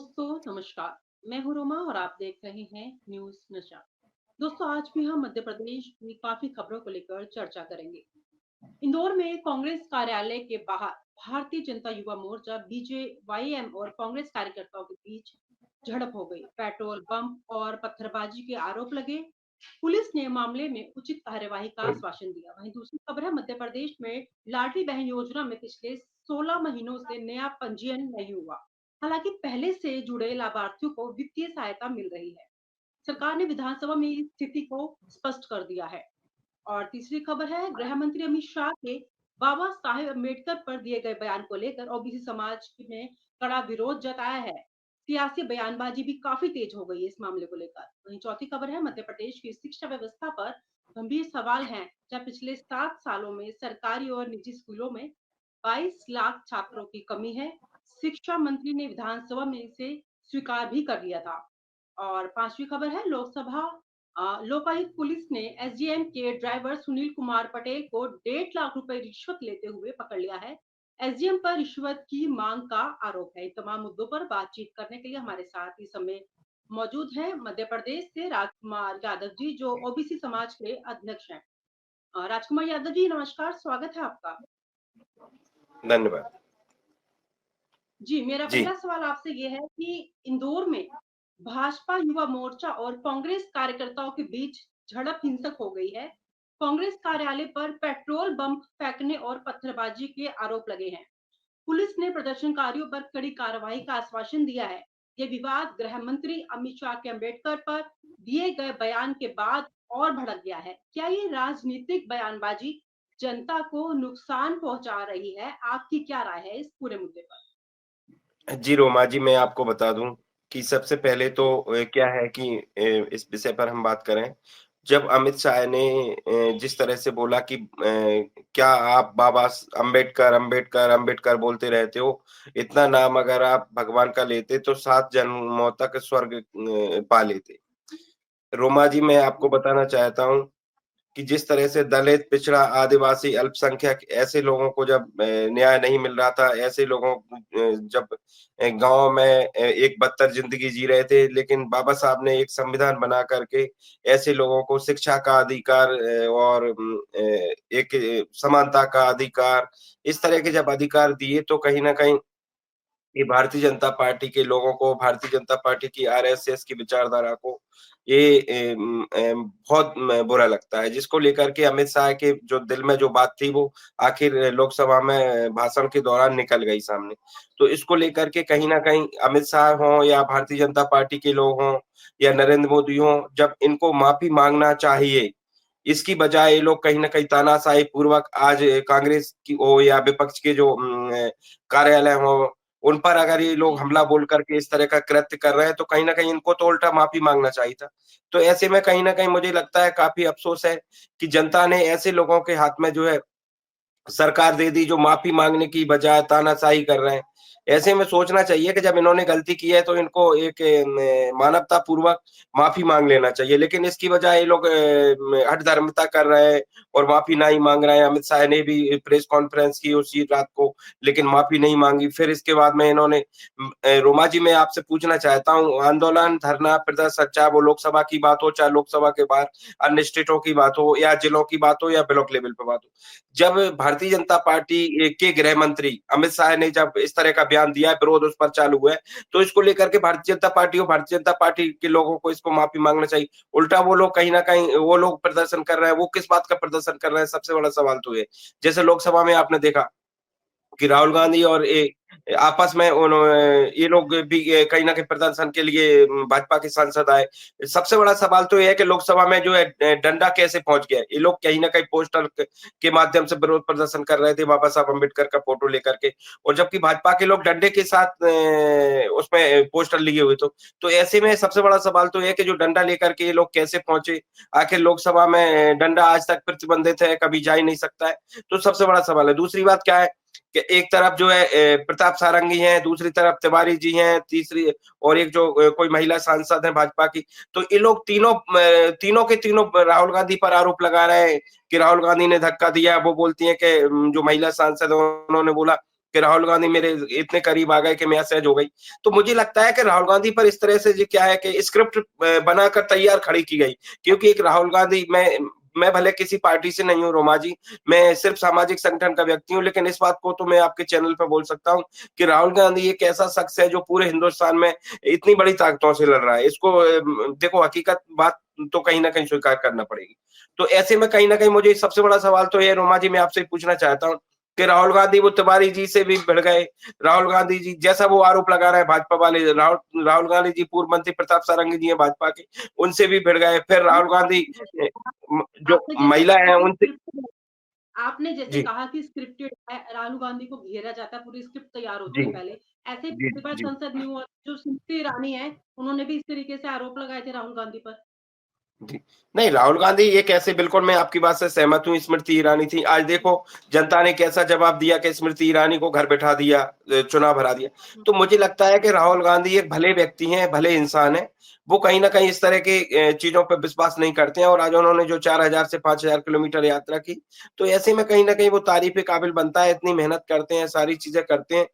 दोस्तों नमस्कार। मैं हूँ रोमा और आप देख रहे हैं न्यूज़ नशा। दोस्तों आज भी हम मध्य प्रदेश की काफ़ी खबरों को लेकर चर्चा करेंगे। इंदौर में कांग्रेस कार्यालय के बाहर भारतीय जनता युवा मोर्चा बीजेवाईएम और कांग्रेस कार्यकर्ताओं के बीच झड़प हो गई। पेट्रोल बम और पत्थरबाजी के आरोप लगे। पुलिस ने मामले में उचित कार्यवाही का आश्वासन दिया। वहीं दूसरी खबर है, मध्य प्रदेश में लाडली बहन योजना में पिछले 16 महीनों से नया पंजीयन नहीं हुआ। हालांकि पहले से जुड़े लाभार्थियों को वित्तीय सहायता मिल रही है। सरकार ने विधानसभा में इस स्थिति को स्पष्ट कर दिया है। और तीसरी खबर है, गृह मंत्री अमित शाह के बाबा साहेब अम्बेडकर पर दिए गए बयान को लेकर ओबीसी समाज ने कड़ा विरोध जताया है। सियासी बयानबाजी भी काफी तेज हो गई है इस मामले को लेकर। वहीं चौथी खबर है, मध्य प्रदेश की शिक्षा व्यवस्था पर गंभीर सवाल हैं, जहां पिछले 7 सालों में सरकारी और निजी स्कूलों में 22 लाख छात्रों की कमी है। शिक्षा मंत्री ने विधानसभा में इसे स्वीकार भी कर लिया था। और पांचवी खबर है, लोकायुक्त पुलिस ने एसडीएम के ड्राइवर सुनील कुमार पटेल को 1.5 लाख रुपए रिश्वत लेते हुए पकड़ लिया है। एसडीएम पर रिश्वत की मांग का आरोप है। इन तमाम मुद्दों पर बातचीत करने के लिए हमारे साथ इस समय मौजूद है मध्य प्रदेश से राजकुमार यादव जी, जो ओबीसी समाज के अध्यक्ष हैं। राजकुमार यादव जी नमस्कार, स्वागत है आपका। धन्यवाद। जी, मेरा जी, पहला सवाल आपसे ये है कि इंदौर में भाजपा युवा मोर्चा और कांग्रेस कार्यकर्ताओं के बीच झड़प हिंसक हो गई है। कांग्रेस कार्यालय पर पेट्रोल बम फेंकने और पत्थरबाजी के आरोप लगे हैं। पुलिस ने प्रदर्शनकारियों पर कड़ी कार्रवाई का आश्वासन दिया है। ये विवाद गृह मंत्री अमित शाह के अम्बेडकर पर दिए गए बयान के बाद और भड़क गया है। क्या ये राजनीतिक बयानबाजी जनता को नुकसान पहुंचा रही है? आपकी क्या राय है इस पूरे मुद्दे पर? जी रोमा जी, मैं आपको बता दूँ कि सबसे पहले तो क्या है कि इस विषय पर हम बात करें। जब अमित शाह ने जिस तरह से बोला कि क्या आप बाबा अम्बेडकर, अम्बेडकर, अम्बेडकर बोलते रहते हो? इतना नाम अगर आप भगवान का लेते तो 7 जन्मों तक स्वर्ग पा लेते। रोमा जी, मैं आपको बताना चाहता हूँ कि जिस तरह से दलित, पिछड़ा, आदिवासी, अल्पसंख्यक ऐसे लोगों को जब न्याय नहीं मिल रहा था, ऐसे लोगों जब गाँव में एक बदतर ज़िंदगी जी रहे थे, लेकिन बाबा साहब ने एक संविधान बना कर के ऐसे लोगों को शिक्षा का अधिकार और एक समानता का अधिकार, इस तरह के जब अधिकार दिए, तो कहीं न कहीं ये भारतीय जनता पार्टी के लोगों को, भारतीय जनता पार्टी की आरएसएस की विचारधारा को ये बहुत बुरा लगता है, जिसको लेकर के अमित शाह के जो दिल में जो बात थी, वो आखिर लोकसभा में भाषण के दौरान निकल गई सामने। तो इसको लेकर के कहीं न कहीं अमित शाह हों या भारतीय जनता पार्टी के लोग हों या नरेंद्र मोदी हों, जब इनको माफ़ी माँगना चाहिए, इसकी बजाय ये लोग कहीं न कहीं तानाशाही पूर्वक आज कांग्रेस की हो या विपक्ष के जो कार्यालय हो, उन पर अगर ये लोग जी, हमला बोल करके इस तरह का कृत्य कर रहे हैं, तो कहीं न कहीं इनको तो उल्टा माफ़ी माँगना चाहिए था। तो ऐसे में कहीं न कहीं मुझे लगता है काफ़ी अफ़सोस है कि जनता ने ऐसे लोगों के हाथ में जो है सरकार दे दी जो माफ़ी माँगने की बजाय तानाशाही कर रहे हैं। ऐसे में सोचना चाहिए कि जब इन्होंने गलती की है तो इनको एक मानवतापूर्वक माफ़ी माँग लेना चाहिए। लेकिन इसकी बजाय ये लोग हठधर्मिता कर रहे हैं और माफ़ी नहीं माँग रहे हैं। अमित शाह ने भी प्रेस कॉन्फ्रेंस की उसी रात को, लेकिन माफ़ी नहीं माँगी। फिर इसके बाद में इन्होंने रोमा जी, मैं आपसे पूछना चाहता हूँ, आंदोलन, धरना, प्रदर्शन, चाहे वो लोकसभा की बात हो, चाहे लोकसभा के बाहर अन्य स्टेटों की बात हो या जिलों की बात हो या ब्लॉक लेवल पे बात हो। जब भारतीय जनता पार्टी के गृह मंत्री अमित शाह ने जब इस तरह का बयान दिया है, विरोध उस पर चालू हुआ है, तो इसको लेकर के भारतीय जनता पार्टी और भारतीय जनता पार्टी के लोगों को इसको माफ़ी माँगना चाहिए। उल्टा वो लोग कहीं न कहीं वो लोग प्रदर्शन कर रहे हैं, वो किस बात का प्रदर्शन कर रहे हैं? सबसे बड़ा सवाल तो ये। जैसे लोकसभा में आपने देखा कि राहुल गांधी और आपस में ये लोग भी कहीं न कहीं प्रदर्शन के लिए भाजपा के सांसद आए। सबसे बड़ा सवाल तो ये है कि लोकसभा में जो है डंडा कैसे पहुँच गया? ये लोग कहीं न कहीं पोस्टर के माध्यम से विरोध प्रदर्शन कर रहे थे बाबा साहब अम्बेडकर का फ़ोटो लेकर के, और जबकि भाजपा के लोग डंडे के साथ उसमें पोस्टर लिए हुए तो। तो ऐसे में सबसे बड़ा सवाल तो ये है कि जो डंडा लेकर के ये लोग कैसे पहुँचे? आखिर लोकसभा में डंडा आज तक प्रतिबंधित है, कभी जा ही नहीं सकता है। तो सबसे बड़ा सवाल है। दूसरी बात क्या है कि एक तरफ जो है प्रताप सारंगी हैं, दूसरी तरफ तिवारी जी हैं, तीसरी और एक जो कोई महिला सांसद है भाजपा की। तो ये लोग तीनों के तीनों राहुल गांधी पर आरोप लगा रहे हैं कि राहुल गांधी ने धक्का दिया। वो बोलती हैं कि जो महिला सांसद है उन्होंने बोला कि राहुल गांधी मेरे इतने करीब आ गए कि मैं असहज हो गई। तो मुझे लगता है कि राहुल गांधी पर इस तरह से जी क्या है कि स्क्रिप्ट बनाकर तैयार खड़ी की गई, क्योंकि एक राहुल गांधी मैं भले किसी पार्टी से नहीं हूँ रोमा जी, मैं सिर्फ सामाजिक संगठन का व्यक्ति हूँ, लेकिन इस बात को तो मैं आपके चैनल पर बोल सकता हूँ कि राहुल गांधी एक ऐसा शख्स है जो पूरे हिंदुस्तान में इतनी बड़ी ताकतों से लड़ रहा है। इसको देखो हकीकत बात तो कहीं न कहीं स्वीकार करना पड़ेगी। तो ऐसे में कहीं न कहीं मुझे सबसे बड़ा सवाल तो ये रोमा जी मैं आपसे पूछना चाहता हूँ कि राहुल गांधी वो तिवारी जी से भी भिड़ गए। राहुल गांधी जी जैसा वो आरोप लगा रहे हैं भाजपा वाले, राहुल गांधी जी पूर्व मंत्री प्रताप सारंगी जी हैं भाजपा के, उनसे भी भिड़ गए। फिर राहुल गांधी जो आपने जैसे महिला कहा है कि उनसे स्क्रिप्टेड आपने जैसे जी, कहा कि स्क्रिप्टेड है, राहुल गांधी को घेरा जाता है, पूरी स्क्रिप्ट तैयार जी, होती है पहले। ऐसे ही जी, पिछली बार जी। संसद में हुआ, जो स्मृति ईरानी है, उन्होंने भी इस तरीके से आरोप लगाए थे राहुल गांधी पर। जी। नहीं, राहुल गांधी ये कैसे बिल्कुल मैं आपकी बात से सहमत हूँ, स्मृति ईरानी थी। आज देखो जनता ने कैसा जवाब दिया कि स्मृति ईरानी को घर बैठा दिया, चुनाव हरा दिया। हुँ, तो मुझे लगता है कि राहुल गांधी एक भले व्यक्ति हैं, भले इंसान हैं। वो कहीं न कहीं इस तरह की चीज़ों पे विश्वास नहीं करते हैं और आज उन्होंने जो 4000 से 5000 किलोमीटर यात्रा की, तो ऐसे में कहीं न कहीं वो तारीफ़ के काबिल बनता है, इतनी मेहनत करते हैं, सारी चीज़ें करते हैं।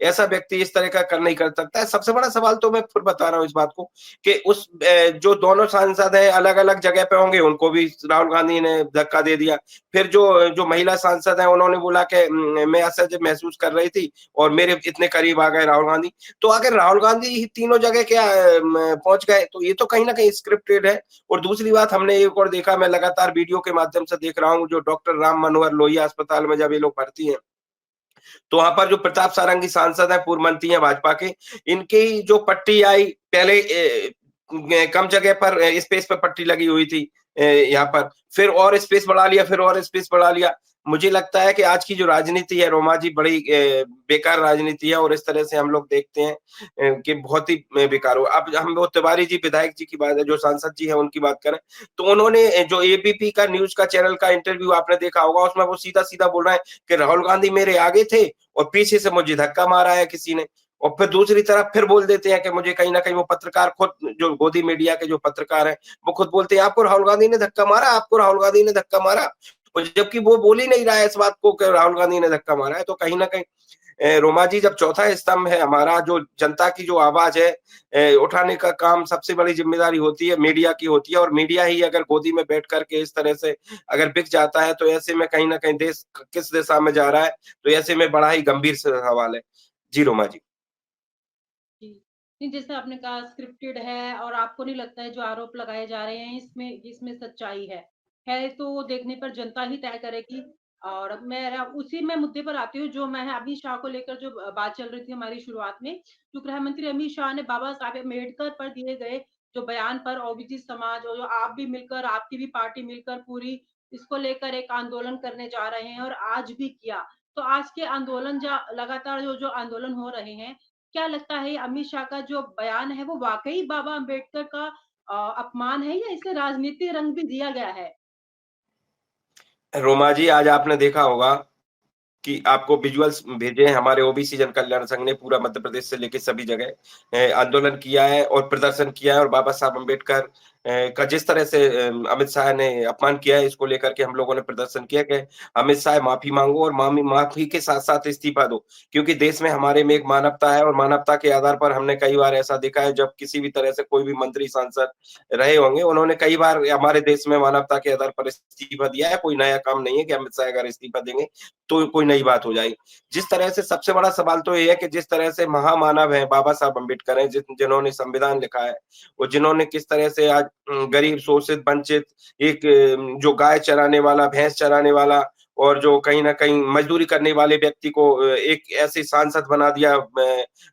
ऐसा व्यक्ति इस तरह का कर नहीं कर सकता है। सबसे बड़ा सवाल तो मैं फिर बता रहा हूँ इस बात को कि उस जो दोनों सांसद हैं अलग-अलग जगह पे होंगे, उनको भी राहुल गांधी ने धक्का दे दिया। फिर जो जो महिला सांसद हैं उन्होंने बोला कि मैं असहज महसूस कर रही थी और मेरे इतने करीब आ गए राहुल गांधी। तो अगर राहुल गांधी ही तीनों जगह क्या पहुँच गए तो ये तो कहीं न कहीं स्क्रिप्टेड है। और दूसरी बात हमने एक और देखा, मैं लगातार वीडियो के माध्यम से देख रहा हूँ, जो डॉक्टर राम मनोहर लोहिया अस्पताल में जब ये लोग भर्ती हैं, तो वहाँ पर जो प्रताप सारंगी सांसद हैं, पूर्व मंत्री हैं भाजपा के, इनकी जो पट्टी आई पहले कम जगह पर स्पेस पे पट्टी लगी हुई थी यहाँ पर, फिर और स्पेस बढ़ा लिया, फिर और स्पेस बढ़ा लिया। मुझे लगता है कि आज की जो राजनीति है रोमा जी बड़ी बेकार राजनीति है और इस तरह से हम लोग देखते हैं कि बहुत ही बेकार हो। अब हम वो तिवारी जी विधायक जी की बात है, जो सांसद जी हैं उनकी बात करें, तो उन्होंने जो एबीपी का न्यूज़ का चैनल का इंटरव्यू आपने देखा होगा, उसमें वो सीधा-सीधा बोल रहे हैं कि राहुल गांधी मेरे आगे थे और पीछे से मुझे धक्का मारा है किसी ने। और फिर दूसरी तरफ फिर बोल देते हैं कि मुझे कहीं न कहीं वो पत्रकार खुद, जो गोदी मीडिया के जो पत्रकार हैं, वो खुद बोलते हैं आपको राहुल गांधी ने धक्का मारा, आपको राहुल गांधी ने धक्का मारा। और जबकि वो बोल ही नहीं रहा है इस बात को कि राहुल गांधी ने धक्का मारा है। तो कहीं न कहीं रोमा जी जब चौथा स्तंभ है हमारा, जो जनता की जो आवाज़ है उठाने का काम, सबसे बड़ी ज़िम्मेदारी होती है मीडिया की होती है, और मीडिया ही अगर गोदी में बैठ कर के इस तरह से अगर बिक जाता है, तो ऐसे में कहीं न कहीं देश किस दिशा में जा रहा है, तो ऐसे में बड़ा ही गंभीर सवाल है। जी, रोमा जी। जी। नहीं, जैसे आपने कहा स्क्रिप्टेड है और आपको नहीं लगता है जो आरोप लगाए जा रहे हैं इसमें सच्चाई है। है तो देखने पर जनता ही तय करेगी। और मैं उसी में मुद्दे पर आती हूँ जो मैं अमित शाह को लेकर जो बात चल रही थी हमारी शुरुआत में। जो गृह मंत्री अमित शाह ने बाबा साहेब अम्बेडकर पर दिए गए जो बयान पर ओबीसी समाज और जो आप भी मिलकर, आपकी भी पार्टी मिलकर पूरी इसको लेकर एक आंदोलन करने जा रहे हैं और आज भी किया। तो आज के आंदोलन लगातार जो आंदोलन हो रहे हैं, क्या लगता है अमित शाह का जो बयान है वो वाक़ई बाबा अम्बेडकर का अपमान है या इसे राजनीतिक रंग भी दिया गया है? रोमा जी, आज आपने देखा होगा कि आपको विजुअल्स भेजे हैं, हमारे ओबीसी जन कल्याण संघ ने पूरा मध्य प्रदेश से लेके सभी जगह आंदोलन किया है और प्रदर्शन किया है, और बाबा साहब अम्बेडकर का जिस तरह से अमित शाह ने अपमान किया है, इसको लेकर के हम लोगों ने प्रदर्शन किया कि अमित शाह माफी मांगो और माफी के साथ साथ इस्तीफा दो, क्योंकि देश में हमारे में एक मानवता है और मानवता के आधार पर हमने कई बार ऐसा देखा है, जब किसी भी तरह से कोई भी मंत्री सांसद रहे होंगे, उन्होंने कई बार हमारे देश में मानवता के आधार पर इस्तीफा दिया है। कोई नया काम नहीं है कि अमित शाह अगर इस्तीफा देंगे तो कोई नई बात हो जाएगी। जिस तरह से सबसे बड़ा सवाल तो ये है कि जिस तरह से महामानव हैं बाबा साहब अम्बेडकर हैं, जिन्होंने संविधान लिखा है और जिन्होंने किस तरह से आज गरीब, शोषित, वंचित, एक जो गाय चराने वाला, भैंस चराने वाला और जो कहीं न कहीं मज़दूरी करने वाले व्यक्ति को एक ऐसे सांसद बना दिया,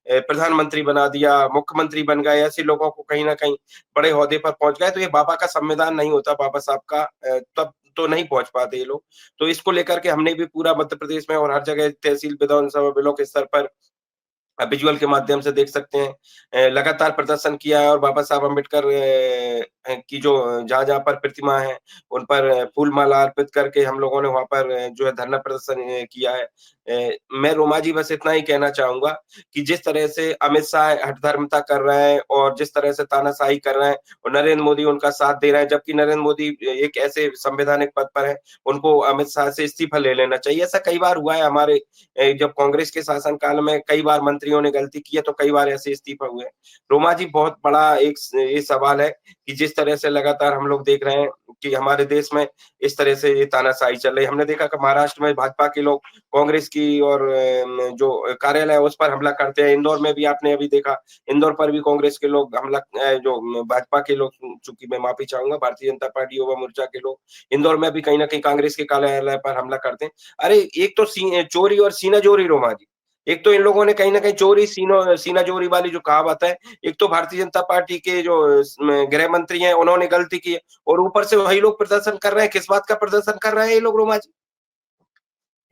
प्रधानमंत्री बना दिया, मुख्यमंत्री बन गए, ऐसे लोगों को कहीं न कहीं बड़े ओहदे पर पहुँच गए, तो ये बाबा का संविधान नहीं होता बाबा साहब का, तब तो नहीं पहुँच पाते ये लोग। तो इसको लेकर के हमने भी पूरा मध्य प्रदेश में और हर जगह तहसील, विधानसभा, ब्लॉक स्तर पर विजुअल के माध्यम से देख सकते हैं, लगातार प्रदर्शन किया है और बाबा साहब अम्बेडकर की जो जहाँ-जहाँ पर प्रतिमा है, उन पर फूल-माला अर्पित करके हम लोगों ने वहाँ पर जो है धरना प्रदर्शन किया है। मैं रोमा जी बस इतना ही कहना चाहूँगा कि जिस तरह से अमित शाह हठधर्मिता कर रहे हैं और जिस तरह से तानाशाही कर रहे हैं और नरेंद्र मोदी उनका साथ दे रहे हैं, जबकि नरेंद्र मोदी एक ऐसे संवैधानिक पद पर हैं, उनको अमित शाह से इस्तीफा ले लेना चाहिए। ऐसा कई बार हुआ है हमारे जब कांग्रेस के शासनकाल में कई बार मंत्रियों ने गलती की है, तो कई बार ऐसे इस्तीफा हुए हैं। रोमा जी बहुत बड़ा एक ये सवाल है कि जिस तरह से लगातार हम लोग देख रहे हैं कि हमारे देश में इस तरह से ये तानाशाही चल रही है। हमने देखा कि महाराष्ट्र में भाजपा के लोग कांग्रेस की और जो कार्यालय है उस पर हमला करते हैं। इंदौर में भी आपने अभी देखा, इंदौर पर भी कांग्रेस के लोग हमला जो भाजपा के लोग, चूँकि मैं माफ़ी चाहूँगा, भारतीय जनता पार्टी युवा मोर्चा के लोग इंदौर में भी कहीं न कहीं कांग्रेस के कार्यालय पर हमला करते हैं। अरे एक तो चोरी और सीना-जोरी रोमा जी। एक तो इन लोगों ने कहीं न कहीं चोरी सीना-जोरी वाली जो कहावत है, एक तो भारतीय जनता पार्टी के जो गृह मंत्री हैं, उन्होंने गलती की है और ऊपर से वही लोग प्रदर्शन कर रहे हैं। किस बात का प्रदर्शन कर रहे हैं ये लोग रोमा जी?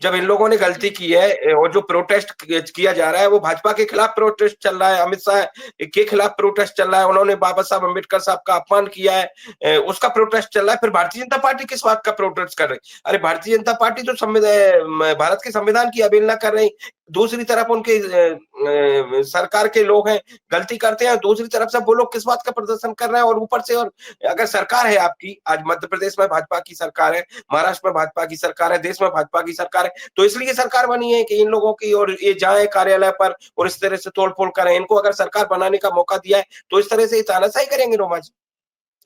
जब इन लोगों ने गलती की है और जो प्रोटेस्ट किया जा रहा है वो भाजपा के खिलाफ प्रोटेस्ट चल रहा है, अमित शाह के खिलाफ प्रोटेस्ट चल रहा है, उन्होंने बाबा साहब अम्बेडकर साहब का अपमान किया है, उसका प्रोटेस्ट चल रहा है। फिर भारतीय जनता पार्टी किस बात का प्रोटेस्ट कर रही? अरे भारतीय जनता पार्टी तो भारत के संविधान की अवहेलना कर रही, दूसरी तरफ उनके सरकार के लोग हैं, गलती करते हैं, दूसरी तरफ से वो लोग किस बात का प्रदर्शन कर रहे हैं और ऊपर से और अगर सरकार है आपकी, आज मध्य प्रदेश में भाजपा की सरकार है, महाराष्ट्र में भाजपा की सरकार है, देश में भाजपा की सरकार है, तो इसलिए सरकार बनी है कि इन लोगों की और ये जाए कार्यालय पर और इस तरह से तोड़-फोड़ करें। इनको अगर सरकार बनाने का मौका दिया है, तो इस तरह से ये तानाशाही करेंगे रोमा जी?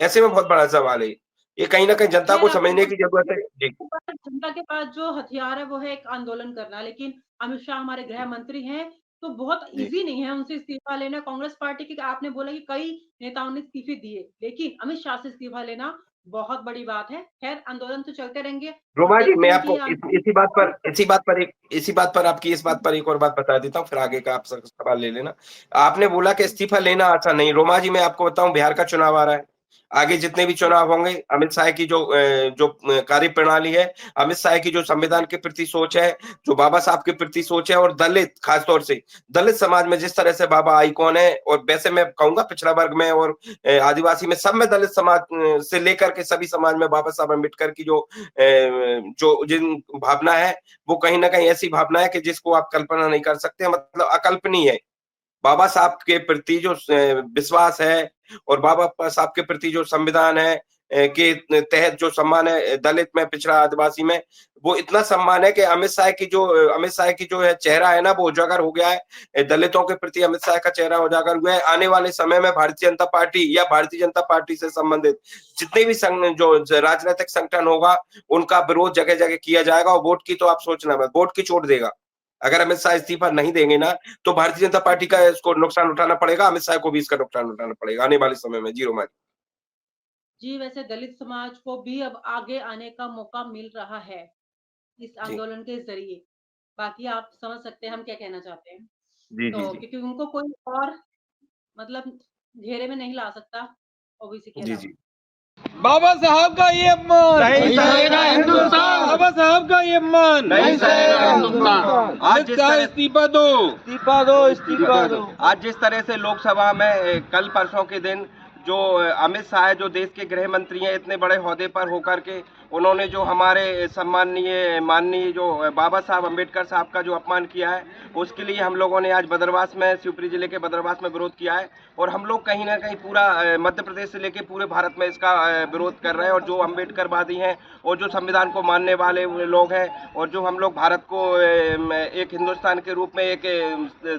ऐसे में बहुत बड़ा सवाल है ये। ये कहीं न कहीं जनता को खैर आपने समझने की ज़रूरत है। जी, जनता के पास जो हथियार है वो है एक आंदोलन करना, लेकिन अमित शाह हमारे गृह मंत्री हैं, तो बहुत जी। ईज़ी नहीं है उनसे इस्तीफा लेना। कांग्रेस पार्टी के आपने बोला कि कई नेताओं ने इस्तीफे दिए, लेकिन अमित शाह से इस्तीफा लेना बहुत बड़ी बात है। खैर आंदोलन तो चलते रहेंगे और रोमा जी, देखते मैं हैं कि आपको ये इसी बात पर आपकी इस बात पर एक और बात बता देता हूँ, फिर आगे का आप सवाल ले लेना। आपने बोला कि इस्तीफा लेना आसान नहीं, रोमा जी मैं आपको बताऊँ बिहार का चुनाव आ रहा है। आगे जितने भी जी, चुनाव होंगे, अमित शाह की जो कार्यप्रणाली है, अमित शाह की जो संविधान के प्रति सोच है, जो बाबा साहब के प्रति सोच है और दलित खास तौर से, दलित समाज में जिस तरह से बाबा आइकॉन है और वैसे मैं कहूँगा पिछड़ा वर्ग में और आदिवासी में सब में दलित समाज से लेकर के सभी समाज में बाबा साहब अम्बेडकर की जो जिन भावना है, वो कहीं न कहीं ऐसी भावना है कि जिसको आप कल्पना नहीं कर सकते, मतलब अकल्पनीय है। बाबा साहब के प्रति जो विश्वास है और बाबा साहब के प्रति जो संविधान है के तहत जो सम्मान है दलित में, पिछड़ा आदिवासी में, वो इतना सम्मान है कि अमित शाह की जो है चेहरा है ना, वो उजागर हो गया है। दलितों के प्रति अमित शाह का चेहरा उजागर हुआ है। आने वाले समय में भारतीय जनता पार्टी या भारतीय जनता पार्टी से संबंधित जितने भी जो राजनीतिक संगठन होगा, उनका विरोध जगह-जगह किया जाएगा और वोट की तो आप सोचना मत, वोट की चोट देगा। अगर अमित शाह इस्तीफा नहीं देंगे ना, तो भारतीय जनता पार्टी का इसको नुकसान उठाना पड़ेगा, अमित शाह को भी इसका नुकसान उठाना पड़ेगा आने वाले समय में। जी, रोमा जी। जी, वैसे दलित समाज को भी अब आगे आने का मौका मिल रहा है, इस जी। आंदोलन के ज़रिए। बाकी आप समझ सकते हैं हम क्या कहना चाहते हैं। जी, जी, तो जी। क्योंकि उनको कोई और मतलब घेरे में नहीं ला सकता ओबीसी के जी, अलावा। जी। बाबा साहब का ये अपमान नहीं सहेगा हिंदुस्तान। बाबा साहब का ये अपमान नहीं सहेगा हिंदुस्तान। आज जिस तरह इस्तीफा दो इस्तीफा दो। आज जिस तरह से लोकसभा में कल परसों के दिन जो अमित शाह जो देश के गृह मंत्री हैं, इतने बड़े ओहदे पर होकर के उन्होंने जो हमारे सम्माननीय माननीय जो बाबा साहब अम्बेडकर साहब का जो अपमान किया है, उसके लिए हम लोगों ने आज बदरवास में, शिवपुरी जिले के बदरवास में विरोध किया है और हम लोग कहीं ना कहीं पूरा मध्य प्रदेश से लेके पूरे भारत में इसका विरोध कर रहे हैं। और जो अम्बेडकरवादी हैं और जो संविधान को मानने वाले लोग हैं और जो हम लोग भारत को एक हिंदुस्तान के रूप में एक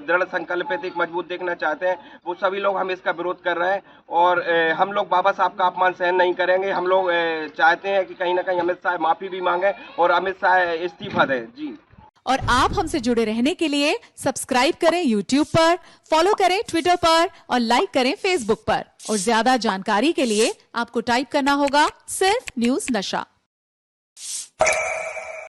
दृढ़ संकल्पित एक मजबूत देखना चाहते हैं, वो सभी लोग हम इसका विरोध कर रहे हैं और हम लोग बाबा साहब का अपमान सहन नहीं करेंगे। हम लोग चाहते हैं कि कहीं ना कहीं अमित शाह माफी भी मांगे और अमित शाह इस्तीफा दें। जी। और आप हमसे जुड़े रहने के लिए सब्सक्राइब करें YouTube पर, फॉलो करें Twitter पर और लाइक करें Facebook पर। और ज्यादा जानकारी के लिए आपको टाइप करना होगा सिर्फ न्यूज़ नशा।